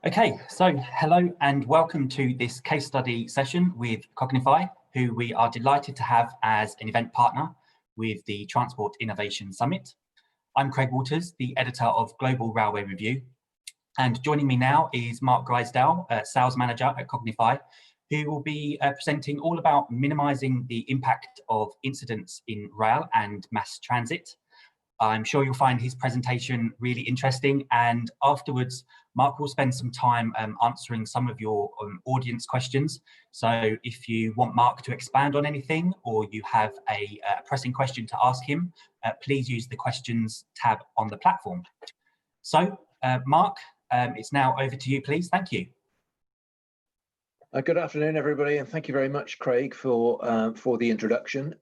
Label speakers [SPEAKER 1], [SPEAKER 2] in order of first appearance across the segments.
[SPEAKER 1] Okay, so hello and welcome to this case study session with Cognify, who we are delighted to have as an event partner with the Transport Innovation Summit. I'm Craig Waters, the editor of Global Railway Review, and joining me now is Mark Grisdale, Sales Manager at Cognify, who will be presenting all about minimising the impact of incidents in rail and mass transit. I'm sure you'll find his presentation really interesting, and afterwards Mark will spend some time answering some of your audience questions. So if you want Mark to expand on anything or you have a pressing question to ask him, please use the questions tab on the platform. So Mark, it's now over to you, please. Thank you.
[SPEAKER 2] Good afternoon, everybody, and thank you very much, Craig, for the introduction.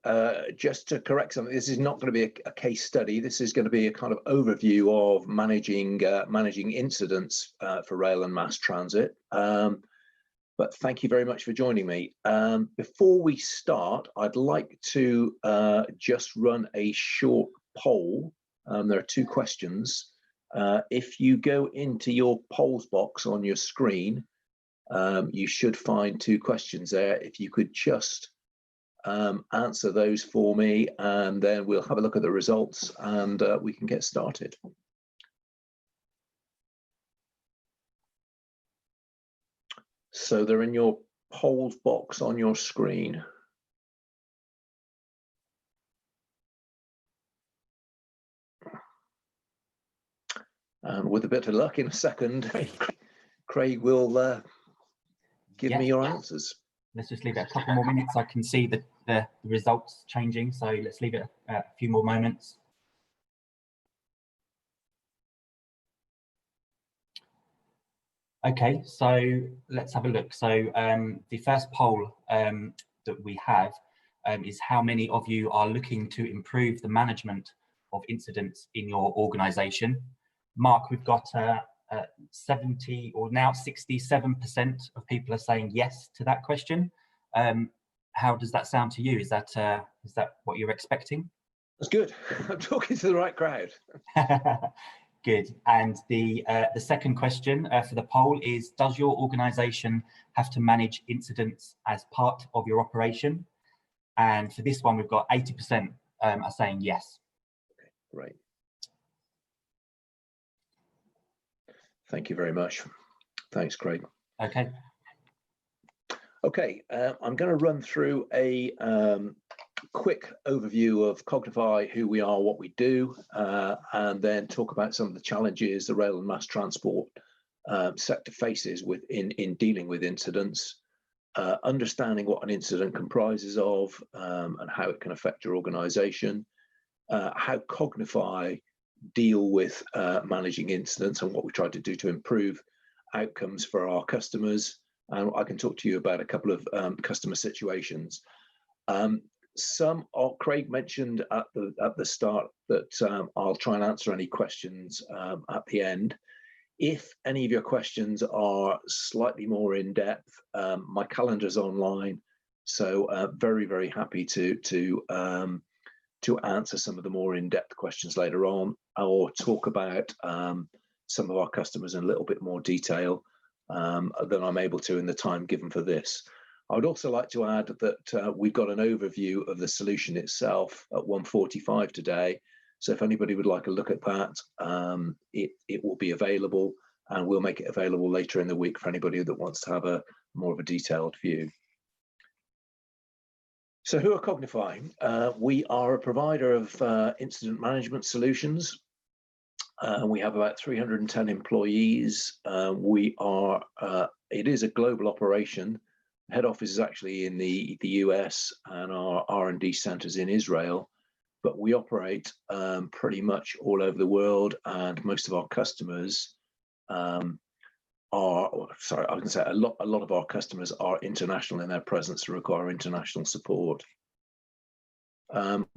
[SPEAKER 2] Just to correct something, this is not going to be a case study. This is going to be a kind of overview of managing incidents for rail and mass transit. But thank you very much for joining me. Before we start, I'd like to just run a short poll. There are two questions. If you go into your polls box on your screen, you should find two questions there. If you could just answer those for me, and then we'll have a look at the results and we can get started. So they're in your polls box on your screen. And with a bit of luck, in a second, Craig will give me your answers.
[SPEAKER 1] Let's just leave it a couple more minutes. I can see the results changing, so let's leave it a few more moments. Okay, so let's have a look. So the first poll that we have is how many of you are looking to improve the management of incidents in your organisation. Mark, we've got 70 or now 67% of people are saying yes to that question. How does that sound to you? Is that what you're expecting?
[SPEAKER 2] That's good. I'm talking to the right crowd.
[SPEAKER 1] Good. And the second question for the poll is, does your organisation have to manage incidents as part of your operation? And for this one, we've got 80% are saying yes.
[SPEAKER 2] Okay, great. Thank you very much. Thanks, Craig.
[SPEAKER 1] Okay.
[SPEAKER 2] Okay, I'm going to run through a quick overview of Cognify, who we are, what we do, and then talk about some of the challenges the rail and mass transport sector faces in dealing with incidents, understanding what an incident comprises of and how it can affect your organisation, how Cognify deal with managing incidents and what we try to do to improve outcomes for our customers. And I can talk to you about a couple of customer situations. Craig mentioned at the start that I'll try and answer any questions at the end. If any of your questions are slightly more in depth, my calendar's online, so very, very happy to answer some of the more in-depth questions later on, or talk about some of our customers in a little bit more detail than I'm able to in the time given for this. I would also like to add that we've got an overview of the solution itself at 1:45 today. So if anybody would like a look at that, it will be available, and we'll make it available later in the week for anybody that wants to have a more of a detailed view. So who are Cognify? We are a provider of incident management solutions. We have about 310 employees. It is a global operation. Head office is actually in the US, and our R&D centers in Israel, but we operate pretty much all over the world, and most of our customers a lot of our customers are international in their presence and require international support.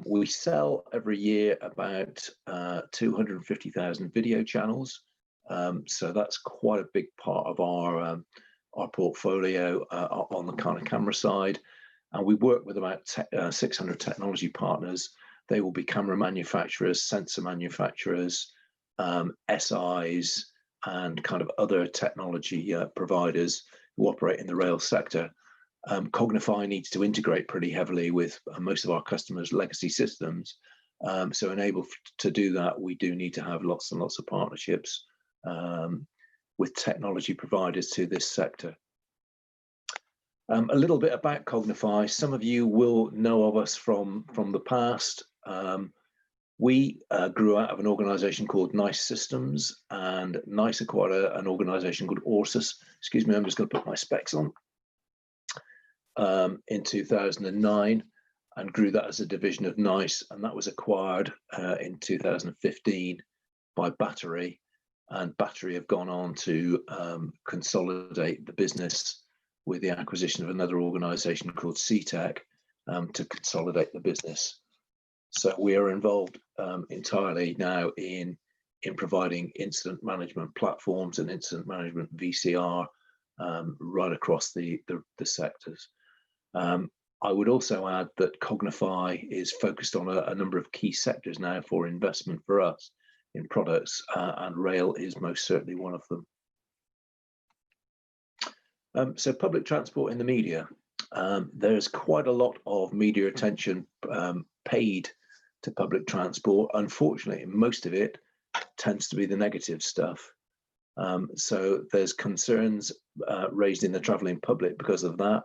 [SPEAKER 2] We sell every year about 250,000 video channels, so that's quite a big part of our portfolio on the kind of camera side, and we work with about 600 technology partners. They will be camera manufacturers, sensor manufacturers, SIs, and kind of other technology providers who operate in the rail sector. Cognify needs to integrate pretty heavily with most of our customers' legacy systems. So enabled to do that, we do need to have lots and lots of partnerships with technology providers to this sector. A little bit about Cognify. Some of you will know of us from the past. We grew out of an organization called Nice Systems, and Nice acquired an organization called Orsus. Excuse me, I'm just going to put my specs on. In 2009, and grew that as a division of Nice, and that was acquired in 2015 by Battery, and Battery have gone on to consolidate the business with the acquisition of another organization called CTEC to consolidate the business. So we are involved entirely now in providing incident management platforms and incident management VCR right across the sectors. I would also add that Cognify is focused on a number of key sectors now for investment for us in products, and rail is most certainly one of them. So public transport in the media. There's quite a lot of media attention paid to public transport. Unfortunately, most of it tends to be the negative stuff. So there's concerns raised in the travelling public because of that.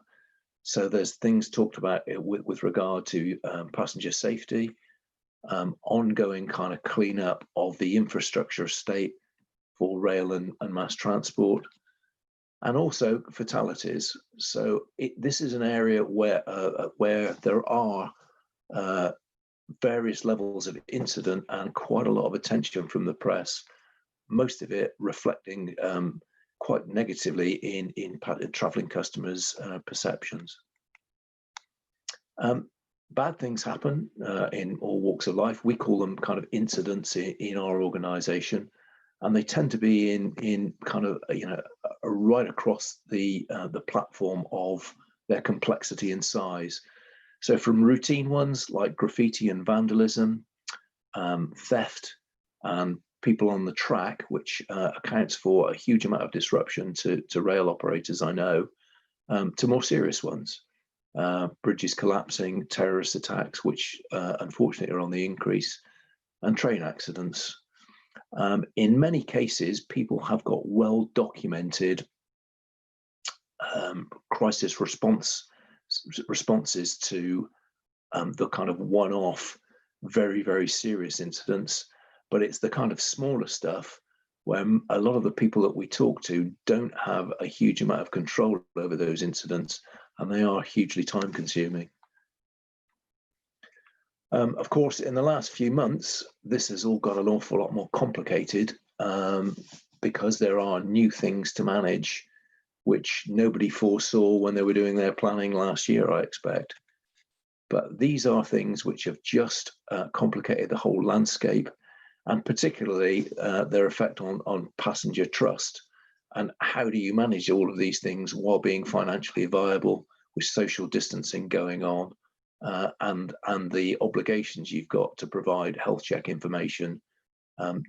[SPEAKER 2] So there's things talked about with regard to passenger safety, ongoing kind of cleanup of the infrastructure estate for rail and mass transport, and also fatalities. So this is an area where there are various levels of incident and quite a lot of attention from the press, most of it reflecting quite negatively in travelling customers' perceptions. Bad things happen in all walks of life. We call them kind of incidents in our organisation, and they tend to be in kind of right across the platform of their complexity and size. So from routine ones like graffiti and vandalism, theft, and people on the track, which accounts for a huge amount of disruption to rail operators, I know, to more serious ones, bridges collapsing, terrorist attacks, which unfortunately are on the increase, and train accidents. In many cases, people have got well documented crisis responses to the kind of one-off, very, very serious incidents. But it's the kind of smaller stuff where a lot of the people that we talk to don't have a huge amount of control over those incidents, and they are hugely time consuming. Of course, in the last few months, this has all got an awful lot more complicated because there are new things to manage, which nobody foresaw when they were doing their planning last year, I expect. But these are things which have just complicated the whole landscape, and particularly their effect on passenger trust. And how do you manage all of these things while being financially viable with social distancing going on, and the obligations you've got to provide health check information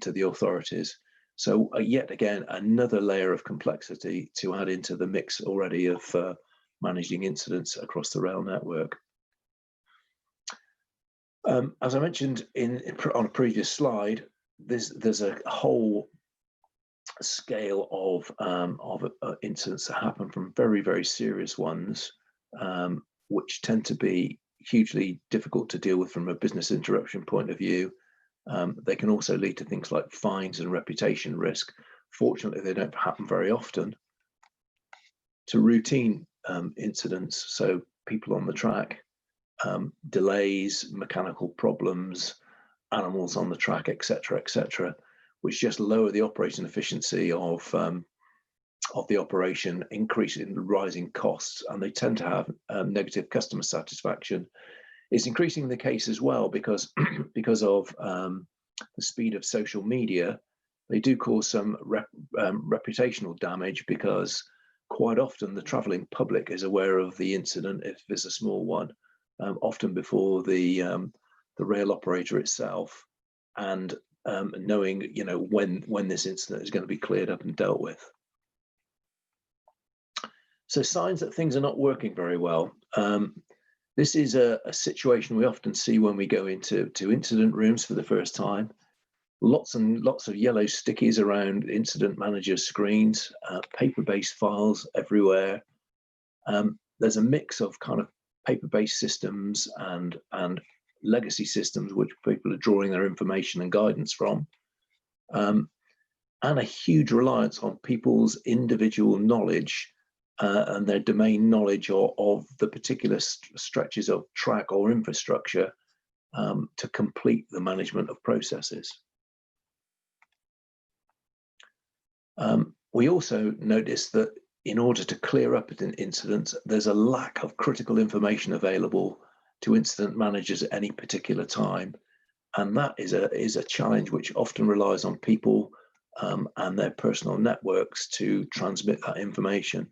[SPEAKER 2] to the authorities? So yet again, another layer of complexity to add into the mix already of managing incidents across the rail network. As I mentioned on a previous slide, there's a whole scale of incidents that happen, from very, very serious ones, which tend to be hugely difficult to deal with from a business interruption point of view. They can also lead to things like fines and reputation risk. Fortunately, they don't happen very often. To routine incidents, so people on the track, delays, mechanical problems, animals on the track, etc., which just lower the operating efficiency of the operation, increasing the rising costs, and they tend to have negative customer satisfaction. It's increasing the case as well because of the speed of social media. They do cause some reputational damage, because quite often the travelling public is aware of the incident, if it's a small one, often before the rail operator itself. And knowing when this incident is going to be cleared up and dealt with. So signs that things are not working very well. This is a situation we often see when we go into incident rooms for the first time. Lots and lots of yellow stickies around incident manager screens, paper-based files everywhere. There's a mix of kind of paper-based systems and legacy systems which people are drawing their information and guidance from, and a huge reliance on people's individual knowledge and their domain knowledge of the particular stretches of track or infrastructure to complete the management of processes. We also noticed that in order to clear up an incident, there's a lack of critical information available to incident managers at any particular time. And that is a challenge which often relies on people and their personal networks to transmit that information.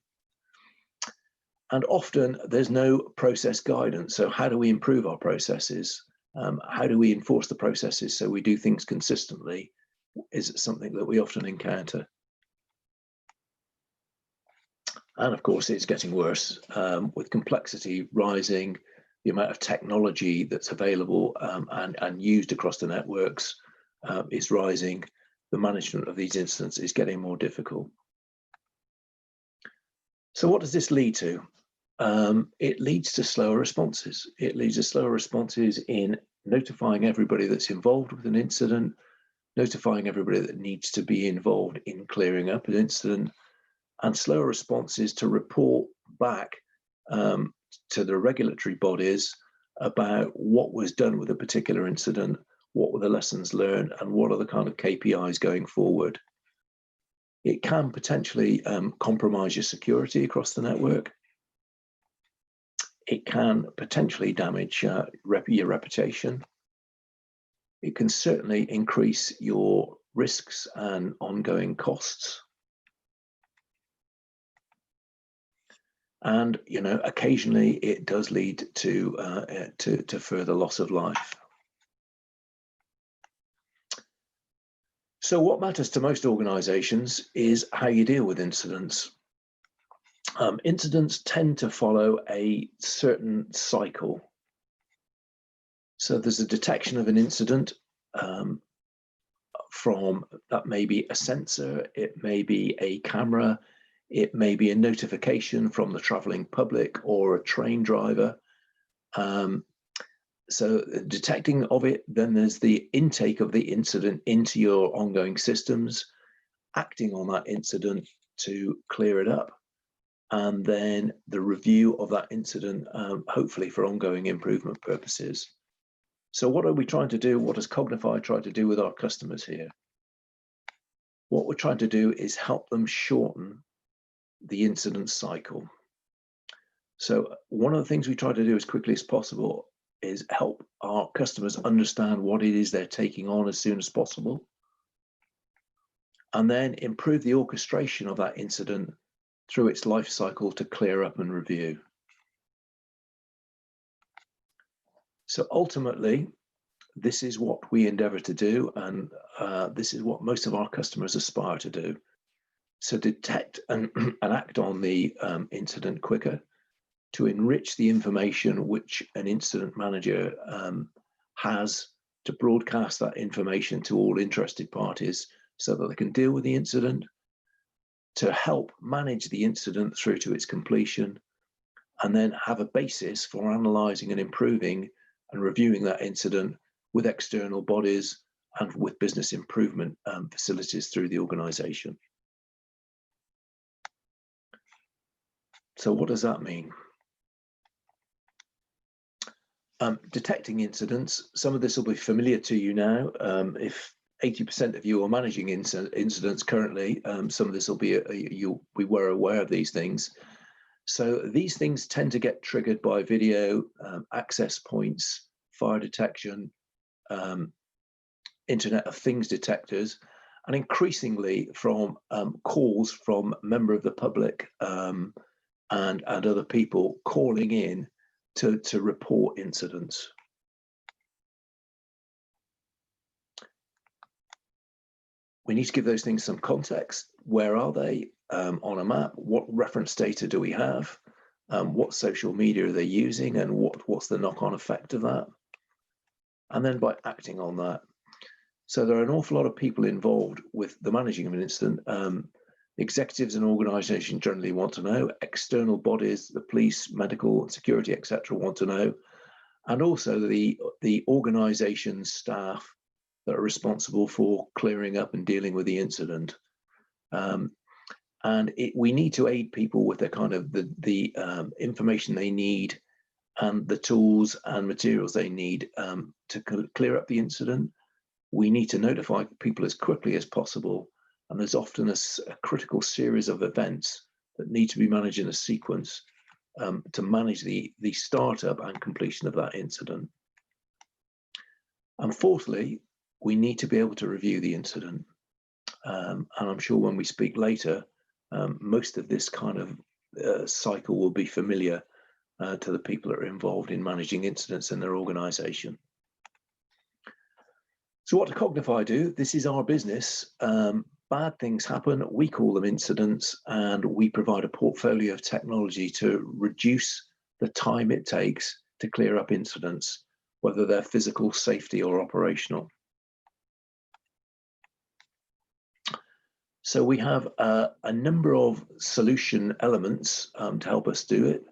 [SPEAKER 2] And often there's no process guidance. So how do we improve our processes? How do we enforce the processes so we do things consistently is something that we often encounter. And of course, it's getting worse with complexity rising, the amount of technology that's available and used across the networks is rising. The management of these incidents is getting more difficult. So what does this lead to? It leads to slower responses. It leads to slower responses in notifying everybody that's involved with an incident, notifying everybody that needs to be involved in clearing up an incident, and slower responses to report back to the regulatory bodies about what was done with a particular incident, what were the lessons learned, and what are the kind of KPIs going forward. It can potentially compromise your security across the network. It can potentially damage your reputation. It can certainly increase your risks and ongoing costs. And occasionally it does lead to further loss of life. So what matters to most organizations is how you deal with incidents. Incidents tend to follow a certain cycle. So there's a detection of an incident from that may be a sensor, it may be a camera, it may be a notification from the traveling public or a train driver. So detecting of it, then there's the intake of the incident into your ongoing systems, acting on that incident to clear it up, and then the review of that incident, hopefully for ongoing improvement purposes. So what are we trying to do? What does Cognify try to do with our customers here? What we're trying to do is help them shorten the incident cycle. So one of the things we try to do as quickly as possible is help our customers understand what it is they're taking on as soon as possible, and then improve the orchestration of that incident through its life cycle to clear up and review. So ultimately, this is what we endeavor to do, and this is what most of our customers aspire to do. So detect and act on the incident quicker, to enrich the information which an incident manager has, to broadcast that information to all interested parties so that they can deal with the incident, to help manage the incident through to its completion, and then have a basis for analysing and improving and reviewing that incident with external bodies and with business improvement facilities through the organisation. So what does that mean? Detecting incidents, some of this will be familiar to you now. If 80% of you are managing incidents currently, some of this will be, we were aware of these things. So these things tend to get triggered by video, access points, fire detection, Internet of Things detectors, and increasingly from calls from member of the public and other people calling in to report incidents. we need to give those things some context. Where are they on a map? What reference data do we have? What social media are they using, and what's the knock-on effect of that? And then by acting on that. So there are an awful lot of people involved with the managing of an incident. Executives and organizations generally want to know. External bodies, the police, medical, security, etc., want to know. And also the organization staff that are responsible for clearing up and dealing with the incident. We need to aid people with the kind of the information they need and the tools and materials they need to clear up the incident. We need to notify people as quickly as possible, and there's often a critical series of events that need to be managed in a sequence to manage the startup and completion of that incident. And fourthly, we need to be able to review the incident. And I'm sure when we speak later, most of this kind of cycle will be familiar to the people that are involved in managing incidents in their organization. So what do Cognify do? This is our business. Bad things happen, we call them incidents, and we provide a portfolio of technology to reduce the time it takes to clear up incidents, whether they're physical, safety, or operational. So we have a number of solution elements to help us do it.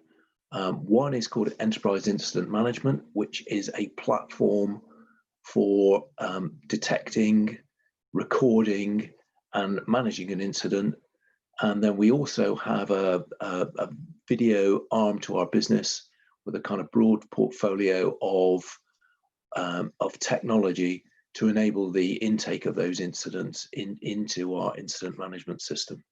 [SPEAKER 2] One is called Enterprise Incident Management, which is a platform for detecting, recording, and managing an incident. And then we also have a video arm to our business with a kind of broad portfolio of technology to enable the intake of those incidents into our incident management system.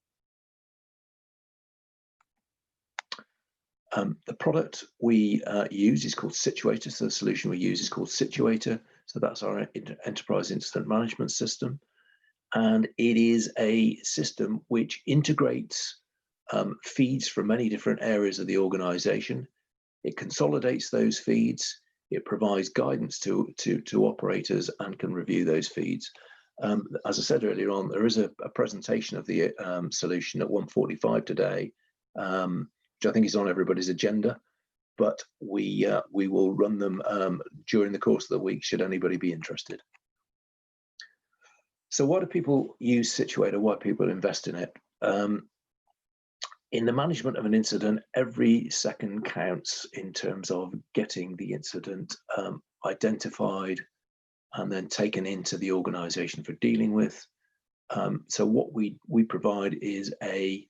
[SPEAKER 2] The product we use is called Situator. So the solution we use is called Situator. So that's our enterprise incident management system. And it is a system which integrates feeds from many different areas of the organization. It consolidates those feeds. It provides guidance to operators and can review those feeds. As I said earlier on, there is a presentation of the solution at 1:45 today, which I think is on everybody's agenda, but we will run them during the course of the week should anybody be interested. So why do people use Situator? Why do people invest in it? In the management of an incident, every second counts in terms of getting the incident identified and then taken into the organization for dealing with. So what we provide is a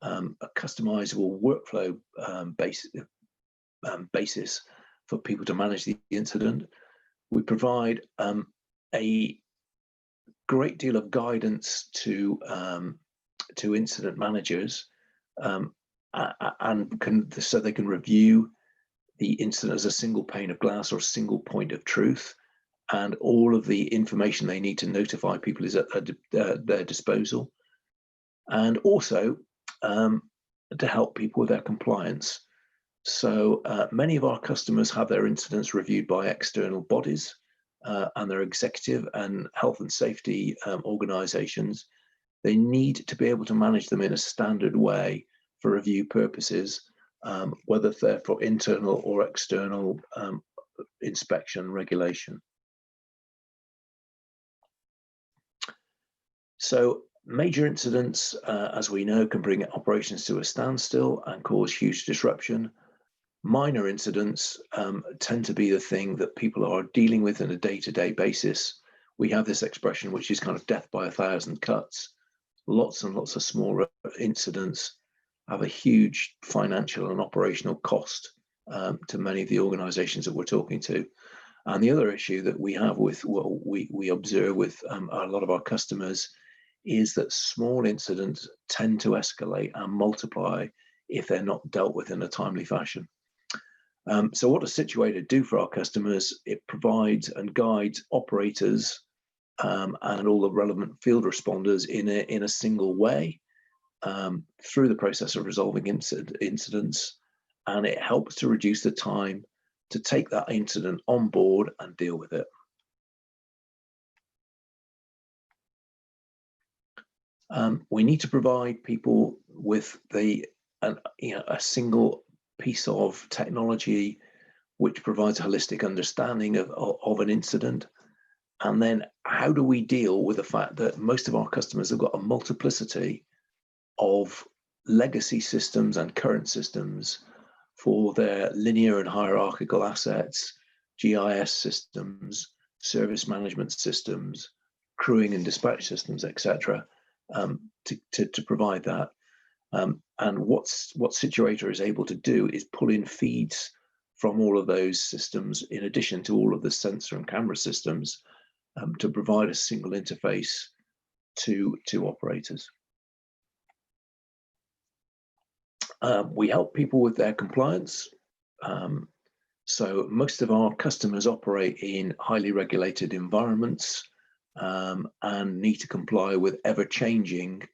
[SPEAKER 2] customizable workflow basis for people to manage the incident. We provide a great deal of guidance to incident managers, so they can review the incident as a single pane of glass or a single point of truth, and all of the information they need to notify people is at their disposal, and also to help people with their compliance. So many of our customers have their incidents reviewed by external bodies and their executive and health and safety organizations. They need to be able to manage them in a standard way for review purposes, whether they're for internal or external inspection regulation. So major incidents, as we know, can bring operations to a standstill and cause huge disruption. Minor incidents tend to be the thing that people are dealing with on a day-to-day basis. We have this expression, which is kind of death by 1,000 cuts. Lots and lots of smaller incidents have a huge financial and operational cost to many of the organizations that we're talking to. And the other issue that we have with what we observe with a lot of our customers is that small incidents tend to escalate and multiply if they're not dealt with in a timely fashion. So what does Situator do for our customers? It provides and guides operators and all the relevant field responders in a single way through the process of resolving incidents, and it helps to reduce the time to take that incident on board and deal with it. We need to provide people with a single piece of technology which provides a holistic understanding of an incident. And then how do we deal with the fact that most of our customers have got a multiplicity of legacy systems and current systems for their linear and hierarchical assets, GIS systems, service management systems, crewing and dispatch systems, etc., to provide that. And what Situator is able to do is pull in feeds from all of those systems, in addition to all of the sensor and camera systems, to provide a single interface to operators. We help people with their compliance. So most of our customers operate in highly regulated environments and need to comply with ever-changing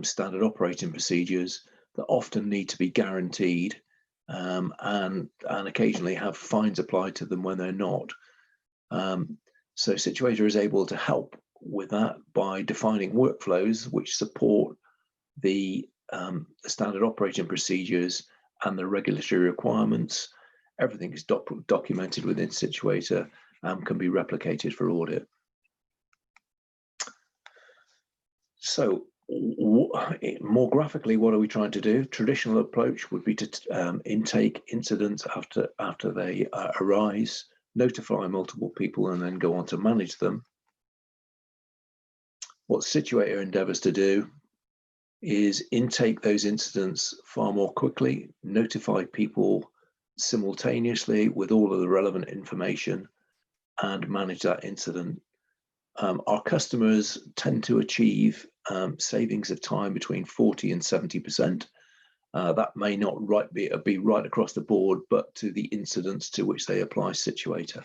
[SPEAKER 2] standard operating procedures that often need to be guaranteed and occasionally have fines applied to them when they're not. So Situator is able to help with that by defining workflows which support the standard operating procedures and the regulatory requirements. Everything is documented within Situator and can be replicated for audit. So more graphically, what are we trying to do? Traditional approach would be to intake incidents after they arise, notify multiple people, and then go on to manage them. What Situator endeavors to do is intake those incidents far more quickly, notify people simultaneously with all of the relevant information, and manage that incident. Our customers tend to achieve savings of time between 40 and 70%. That may not be right across the board, but to the incidents to which they apply Situator.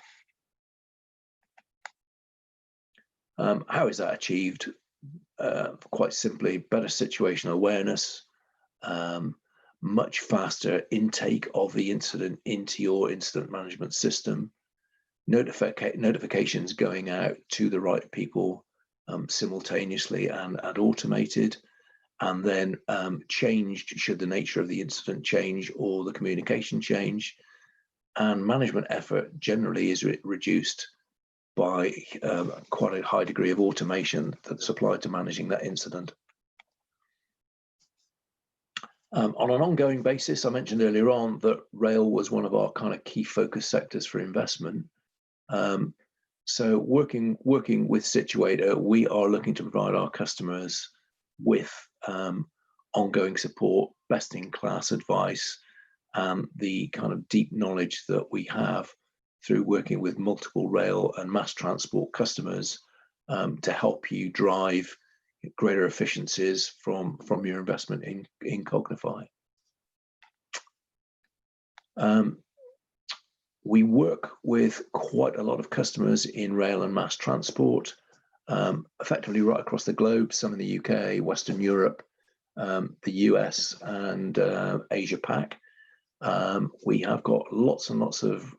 [SPEAKER 2] How is that achieved? Quite simply, better situational awareness, much faster intake of the incident into your incident management system, notifications going out to the right people simultaneously and automated, and then changed should the nature of the incident change or the communication change. And management effort generally is reduced by quite a high degree of automation that's applied to managing that incident. On an ongoing basis, I mentioned earlier on that rail was one of our kind of key focus sectors for investment. So working with Situator, we are looking to provide our customers with ongoing support, best-in-class advice, and the kind of deep knowledge that we have through working with multiple rail and mass transport customers to help you drive greater efficiencies from your investment in Cognify. We work with quite a lot of customers in rail and mass transport, effectively right across the globe, some in the UK, Western Europe, the US, and Asia Pac. We have got lots and lots of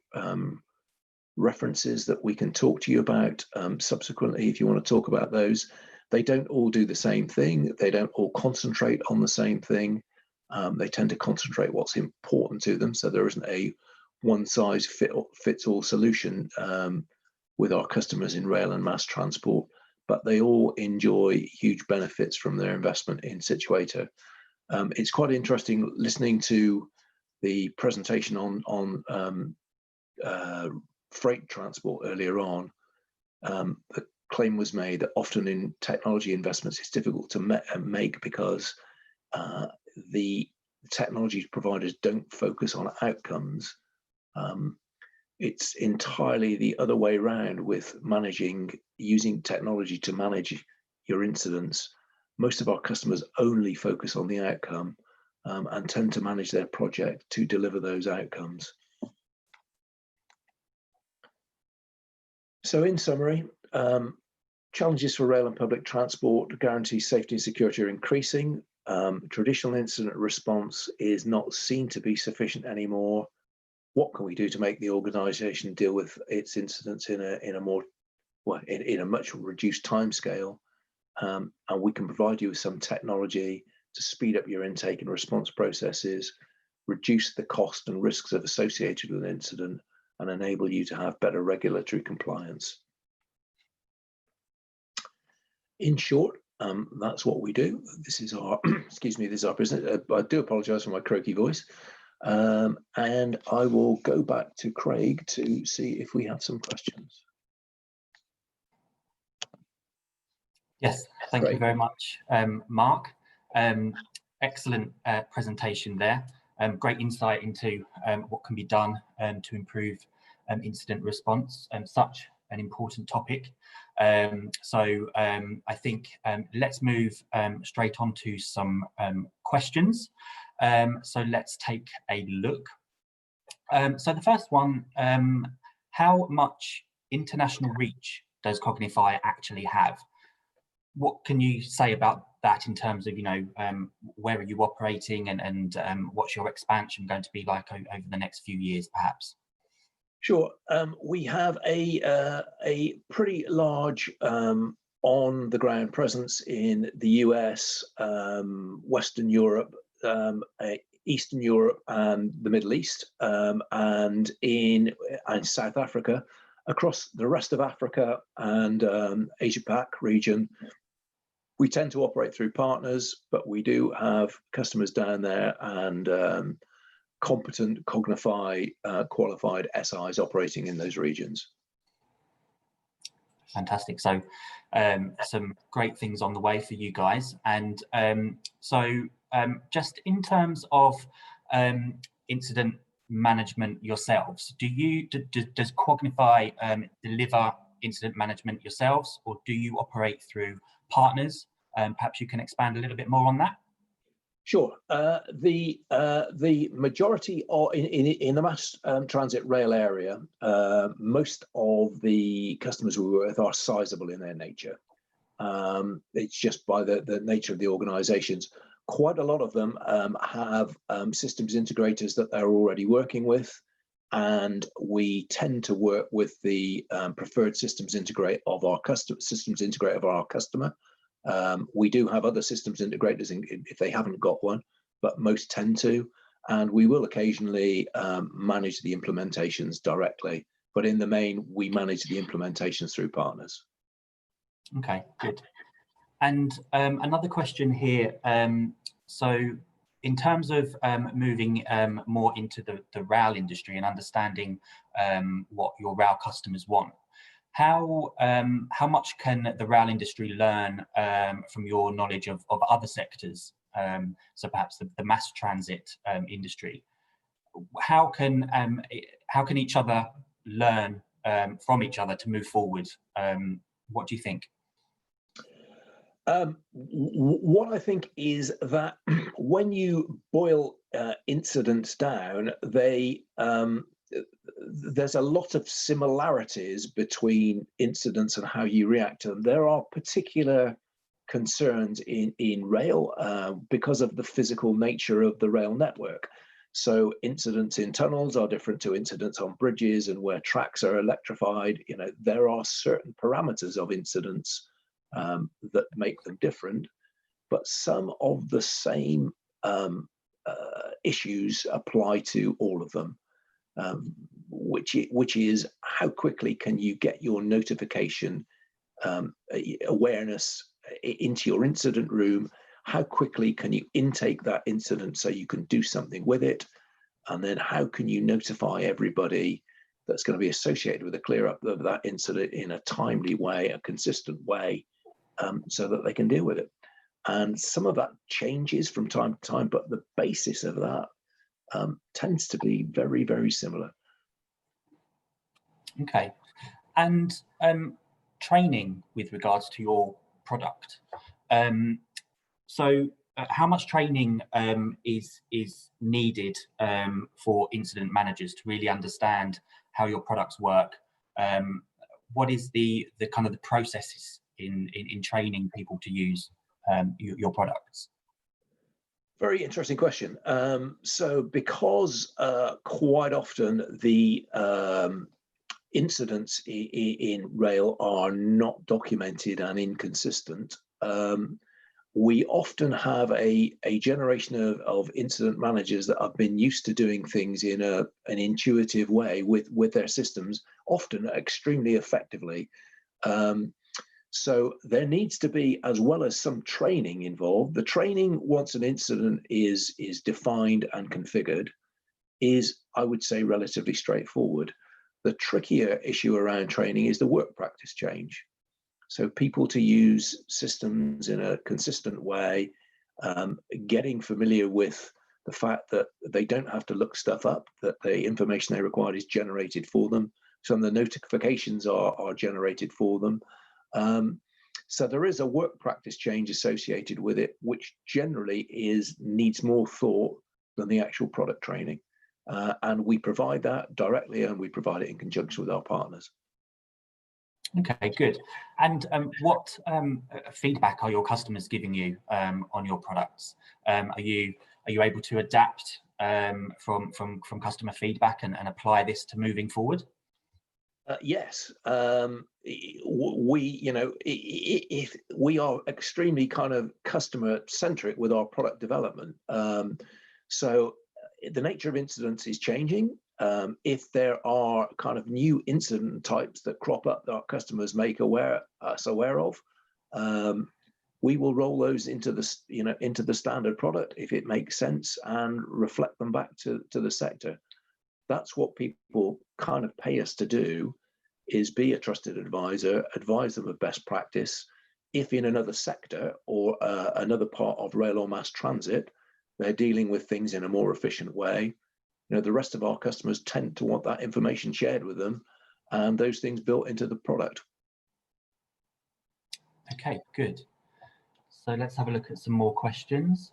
[SPEAKER 2] references that we can talk to you about subsequently if you want to talk about those. They don't all do the same thing. They don't all concentrate on the same thing. They tend to concentrate what's important to them. So there isn't a one-size-fits-all solution with our customers in rail and mass transport, but they all enjoy huge benefits from their investment in Situator. It's quite interesting listening to the presentation on freight transport earlier on. The claim was made that often in technology investments it's difficult to make because the technology providers don't focus on outcomes. It's entirely the other way around with using technology to manage your incidents. Most of our customers only focus on the outcome and tend to manage their project to deliver those outcomes. So in summary, challenges for rail and public transport to guarantee safety and security are increasing. Traditional incident response is not seen to be sufficient anymore. What can we do to make the organisation deal with its incidents in a much reduced timescale? and we can provide you with some technology to speed up your intake and response processes, reduce the cost and risks of associated with an incident, and enable you to have better regulatory compliance. In short, that's what we do. This is our, excuse me, this is our business. I do apologize for my croaky voice. And I will go back to Craig to see if we have some questions.
[SPEAKER 1] Yes, thank you very much, Mark. Excellent presentation there. Great insight into what can be done to improve incident response, such an important topic. So I think let's move straight on to some questions. So let's take a look. So the first one, how much international reach does Cognify actually have? What can you say about that in terms of, where are you operating and what's your expansion going to be like over the next few years, perhaps?
[SPEAKER 2] Sure. We have a pretty large on-the-ground presence in the US, Western Europe, Eastern Europe, and the Middle East, and in South Africa, across the rest of Africa and Asia-Pac region. We tend to operate through partners, but we do have customers down there and competent Cognify qualified SIs operating in those regions.
[SPEAKER 1] Fantastic. So some great things on the way for you guys. And so just in terms of incident management yourselves, does Cognify deliver incident management yourselves, or do you operate through partners? Perhaps you can expand a little bit more on that.
[SPEAKER 2] Sure. The majority are in the mass transit rail area. Most of the customers we work with are sizable in their nature. It's just by the nature of the organizations. Quite a lot of them have systems integrators that they're already working with, and we tend to work with the preferred systems integrator of our customer. We do have other systems integrators if they haven't got one, but most tend to, and we will occasionally manage the implementations directly, but in the main, we manage the implementations through partners.
[SPEAKER 1] Okay, good. And another question here. So in terms of moving more into the rail industry and understanding what your rail customers want, how much can the rail industry learn from your knowledge of other sectors? So perhaps the mass transit industry. How can each other learn from each other to move forward? What do you think?
[SPEAKER 2] What I think is that when you boil incidents down, there's a lot of similarities between incidents and how you react to them. There are particular concerns in rail because of the physical nature of the rail network. So incidents in tunnels are different to incidents on bridges, and where tracks are electrified. There are certain parameters of incidents that make them different, but some of the same issues apply to all of them. Which is how quickly can you get your notification awareness into your incident room? How quickly can you intake that incident so you can do something with it? And then how can you notify everybody that's going to be associated with a clear up of that incident in a timely way, a consistent way, so that they can deal with it? And some of that changes from time to time, but the basis of that tends to be very, very similar.
[SPEAKER 1] Okay, and training with regards to your product. So how much training is needed for incident managers to really understand how your products work? What is the kind of the processes in training people to use your products?
[SPEAKER 2] Very interesting question. So because quite often the incidents in rail are not documented and inconsistent, we often have a generation of incident managers that have been used to doing things in an intuitive way with their systems, often extremely effectively. So there needs to be, as well as some training involved. The training, once an incident is defined and configured, is, I would say, relatively straightforward. The trickier issue around training is the work practice change. So people to use systems in a consistent way, getting familiar with the fact that they don't have to look stuff up, that the information they require is generated for them. Some of the notifications are generated for them. So there is a work practice change associated with it, which generally needs more thought than the actual product training. And we provide that directly, and we provide it in conjunction with our partners.
[SPEAKER 1] Okay, good. And what feedback are your customers giving you on your products? Are you able to adapt from customer feedback and apply this to moving forward?
[SPEAKER 2] Yes, if we are extremely kind of customer centric with our product development. So the nature of incidents is changing. If there are kind of new incident types that crop up that our customers make us aware of, we will roll those into the standard product if it makes sense, and reflect them back to the sector. That's what people kind of pay us to do, is be a trusted advisor, advise them of best practice. If in another sector or another part of rail or mass transit, they're dealing with things in a more efficient way, the rest of our customers tend to want that information shared with them, and those things built into the product.
[SPEAKER 1] Okay, good. So let's have a look at some more questions.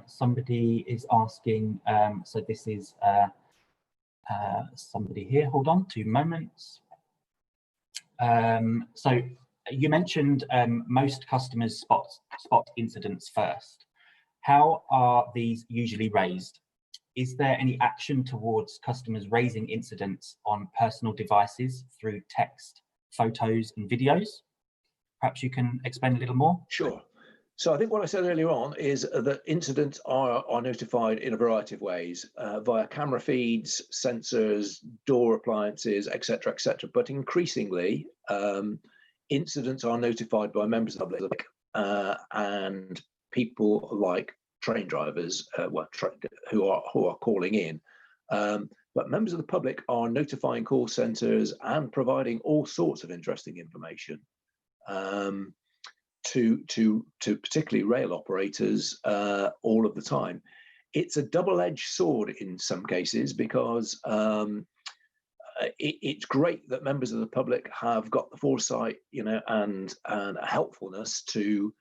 [SPEAKER 1] Somebody is asking, so this is somebody here, hold on 2 moments. So you mentioned most customers spot incidents first. How are these usually raised? Is there any action towards customers raising incidents on personal devices through text, photos and videos? Perhaps you can explain a little more?
[SPEAKER 2] Sure. So I think what I said earlier on is that incidents are notified in a variety of ways, via camera feeds, sensors, door appliances, etc., etc. But increasingly, incidents are notified by members of the public and people like train drivers, who are calling in. But members of the public are notifying call centres and providing all sorts of interesting information to particularly rail operators all of the time. It's a double-edged sword in some cases, because it's great that members of the public have got the foresight, and a helpfulness to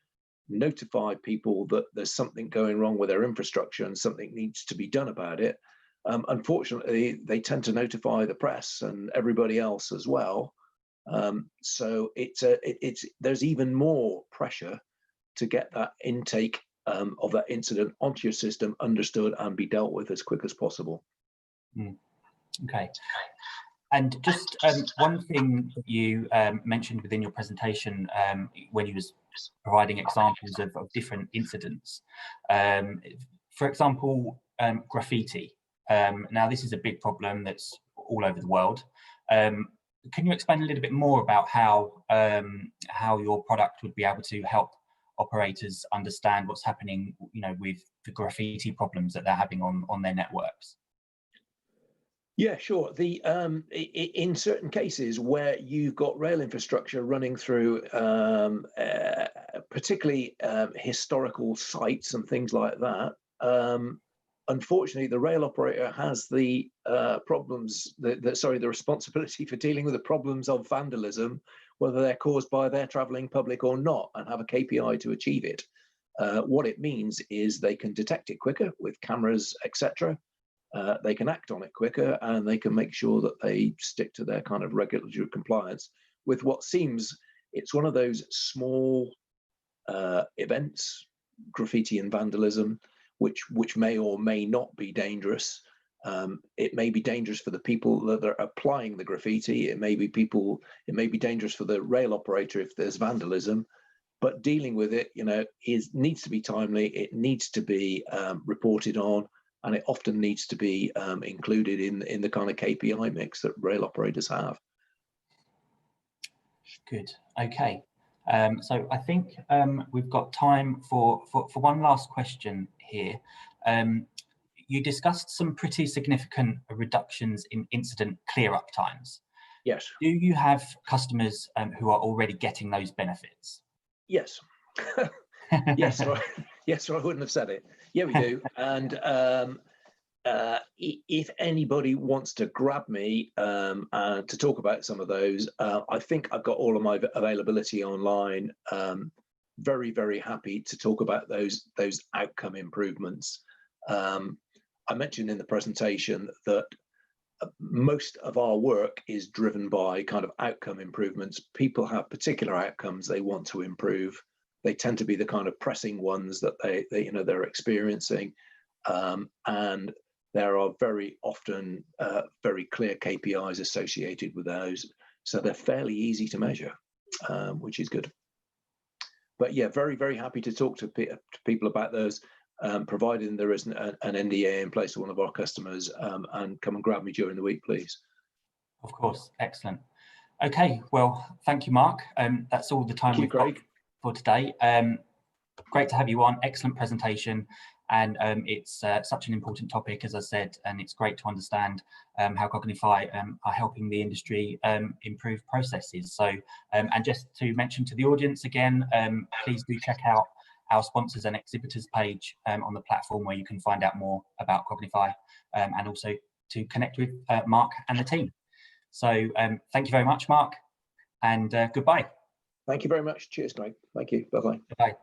[SPEAKER 2] notify people that there's something going wrong with their infrastructure and something needs to be done about it. Unfortunately, they tend to notify the press and everybody else as well. So there's even more pressure to get that intake of that incident onto your system understood and be dealt with as quick as possible.
[SPEAKER 1] Okay. And just one thing that you mentioned within your presentation when you was providing examples of different incidents. For example, graffiti. Now, this is a big problem that's all over the world. Can you explain a little bit more about how your product would be able to help operators understand what's happening, with the graffiti problems that they're having on their networks?
[SPEAKER 2] Yeah, sure. In certain cases where you've got rail infrastructure running through particularly historical sites and things like that, unfortunately, the rail operator has the responsibility for dealing with the problems of vandalism, whether they're caused by their travelling public or not, and have a KPI to achieve it. What it means is they can detect it quicker with cameras, etc. They can act on it quicker, and they can make sure that they stick to their kind of regulatory compliance with what seems, it's one of those small events, graffiti and vandalism, which may or may not be dangerous. It may be dangerous for the people that are applying the graffiti. It may be dangerous for the rail operator if there's vandalism. but dealing with it, needs to be timely. It needs to be reported on, and it often needs to be included in the kind of KPI mix that rail operators have.
[SPEAKER 1] Good. Okay. So I think we've got time for one last question here. You discussed some pretty significant reductions in incident clear-up times.
[SPEAKER 2] Yes.
[SPEAKER 1] Do you have customers who are already getting those benefits?
[SPEAKER 2] Yes. Yes, or I wouldn't have said it. Yeah, we do. And if anybody wants to grab me to talk about some of those, I think I've got all of my availability online. Very, very happy to talk about those outcome improvements. I mentioned in the presentation that most of our work is driven by kind of outcome improvements. People have particular outcomes they want to improve. They tend to be the kind of pressing ones that they're experiencing, and there are very often very clear KPIs associated with those, so they're fairly easy to measure, which is good. But yeah, very, very happy to talk to people about those, providing there isn't an NDA in place for one of our customers, and come and grab me during the week, please.
[SPEAKER 1] Of course, excellent. Okay, well, thank you, Mark. That's all the time we've got for today. Great to have you on, excellent presentation. And it's such an important topic, as I said, and it's great to understand how Cognify are helping the industry improve processes. So, and just to mention to the audience again, please do check out our sponsors and exhibitors page on the platform, where you can find out more about Cognify, and also to connect with Mark and the team. So thank you very much, Mark, and goodbye.
[SPEAKER 2] Thank you very much. Cheers, Greg. Thank you. Bye-bye.
[SPEAKER 1] Bye.